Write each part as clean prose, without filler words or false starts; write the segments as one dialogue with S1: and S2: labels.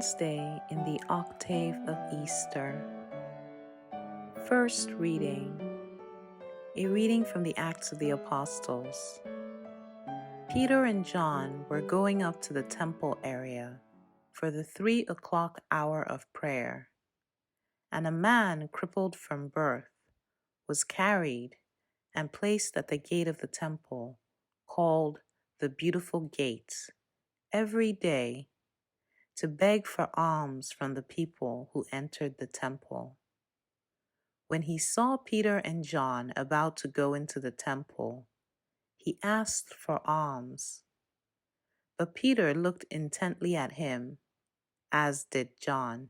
S1: last day in the octave of Easter. First reading, a reading from the Acts of the Apostles. Peter and John were going up to the temple area for the 3 o'clock hour of prayer, and a man crippled from birth was carried and placed at the gate of the temple, called the Beautiful Gate, every day to beg for alms from the people who entered the temple. When he saw Peter and John about to go into the temple, he asked for alms. But Peter looked intently at him, as did John,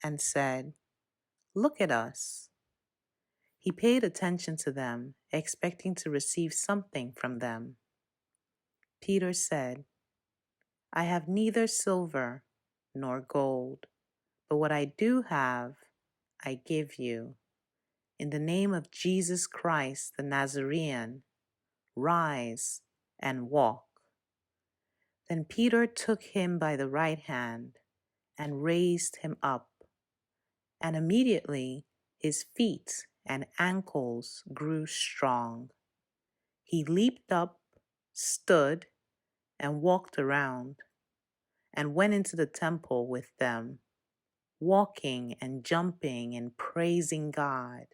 S1: and said, "Look at us." He paid attention to them, expecting to receive something from them. Peter said, "I have neither silver nor gold, but what I do have, I give you. In the name of Jesus Christ the Nazarene, rise and walk." Then Peter took him by the right hand and raised him up, and immediately his feet and ankles grew strong. He leaped up, stood, and walked around, and went into the temple with them, walking and jumping and praising God.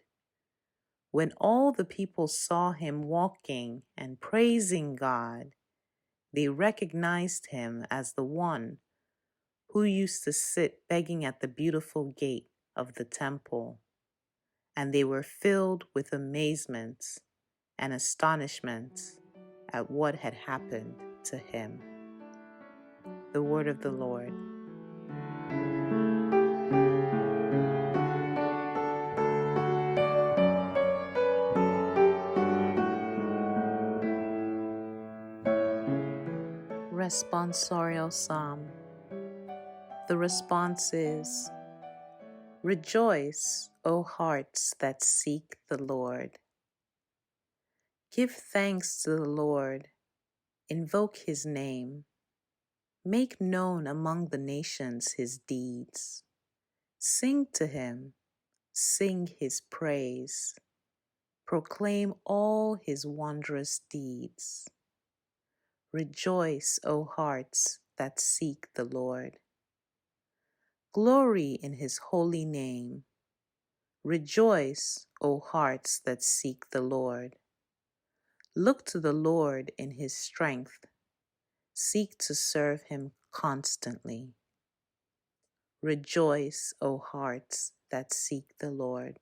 S1: When all the people saw him walking and praising God, they recognized him as the one who used to sit begging at the beautiful gate of the temple, and they were filled with amazement and astonishment at what had happened to him. The word of the Lord. Responsorial Psalm. The response is, "Rejoice, O hearts that seek the Lord. Give thanks to the Lord, invoke his name, make known among the nations his deeds. Sing to him, sing his praise, proclaim all his wondrous deeds. Rejoice, O hearts that seek the Lord. Glory in his holy name. Rejoice, O hearts that seek the Lord. Look to the Lord in his strength. Seek to serve him constantly. Rejoice, O hearts that seek the Lord.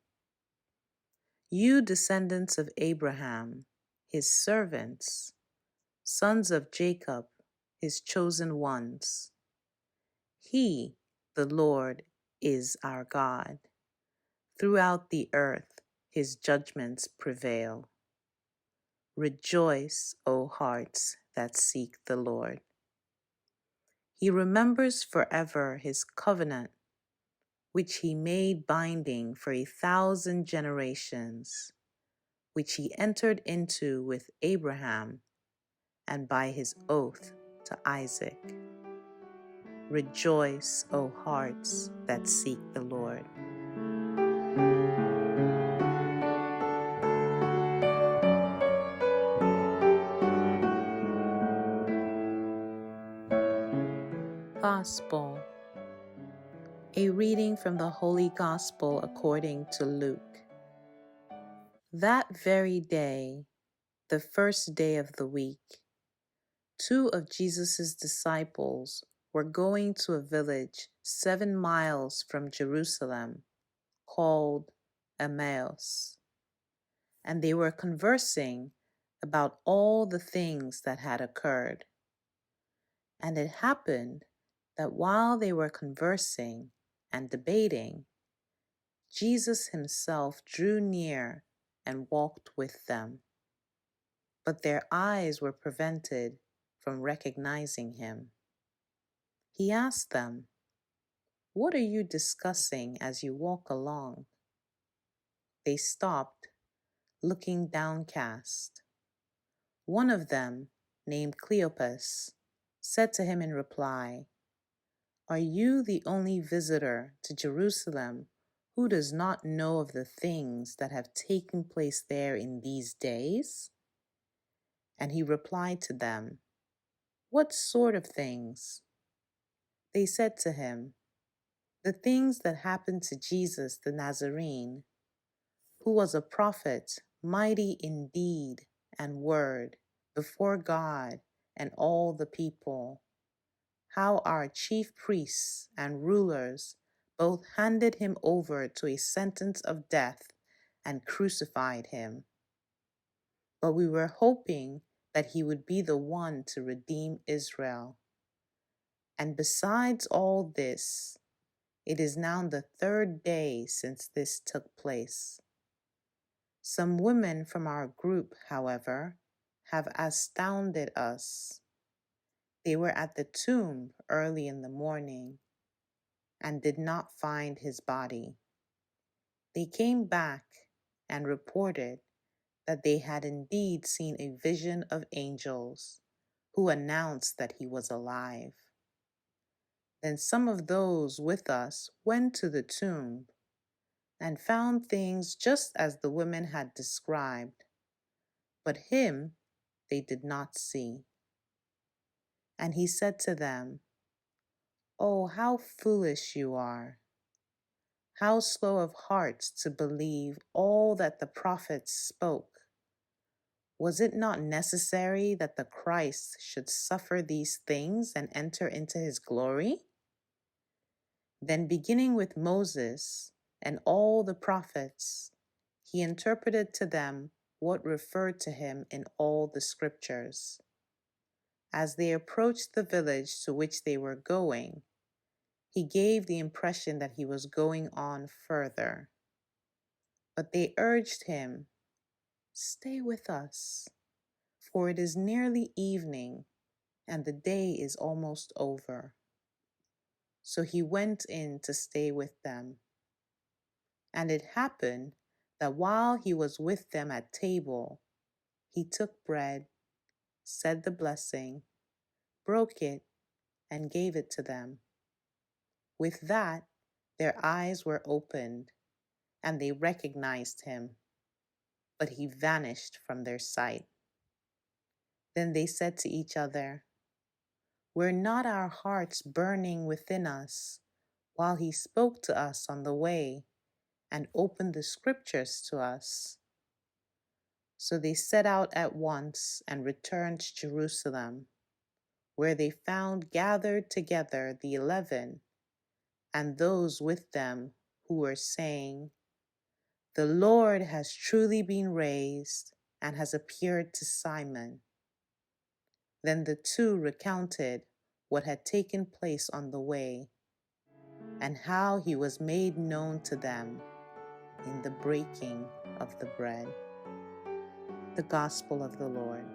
S1: You descendants of Abraham, his servants, sons of Jacob, his chosen ones. He, the Lord, is our God. Throughout the earth, his judgments prevail. Rejoice, O hearts that seek the Lord. He remembers forever his covenant, which he made binding for 1,000 generations, which he entered into with Abraham and by his oath to Isaac. Rejoice, O hearts that seek the Lord. Gospel. A reading from the Holy Gospel according to Luke. That very day, the first day of the week, 2 of Jesus' disciples were going to a village 7 miles from Jerusalem called Emmaus, and they were conversing about all the things that had occurred. And it happened that while they were conversing and debating, Jesus himself drew near and walked with them. But their eyes were prevented from recognizing him. He asked them, "What are you discussing as you walk along?" They stopped, looking downcast. One of them, named Cleopas, said to him in reply, Are you the only visitor to Jerusalem who does not know of the things that have taken place there in these days?" And he replied to them, "What sort of things?" They said to him, "The things that happened to Jesus the Nazarene, who was a prophet, mighty in deed and word before God and all the people, how our chief priests and rulers both handed him over to a sentence of death and crucified him. But we were hoping that he would be the one to redeem Israel. And besides all this, it is now the third day since this took place. Some women from our group, however, have astounded us. They were at the tomb early in the morning and did not find his body. They came back and reported that they had indeed seen a vision of angels who announced that he was alive. Then some of those with us went to the tomb and found things just as the women had described, but him they did not see. And he said to them, "Oh, how foolish you are! How slow of heart to believe all that the prophets spoke! Was it not necessary that the Christ should suffer these things and enter into his glory?" Then, beginning with Moses and all the prophets, he interpreted to them what referred to him in all the scriptures. As they approached the village to which they were going, he gave the impression that he was going on further. But they urged him, "Stay with us, for it is nearly evening, and the day is almost over." So he went in to stay with them. And it happened that while he was with them at table, he took bread, said the blessing, broke it, and gave it to them. With that, their eyes were opened, and they recognized him, but he vanished from their sight. Then they said to each other, "Were not our hearts burning within us while he spoke to us on the way and opened the scriptures to us?" So they set out at once and returned to Jerusalem, where they found gathered together the 11 and those with them who were saying, "The Lord has truly been raised and has appeared to Simon." Then the two recounted what had taken place on the way and how he was made known to them in the breaking of the bread. The Gospel of the Lord.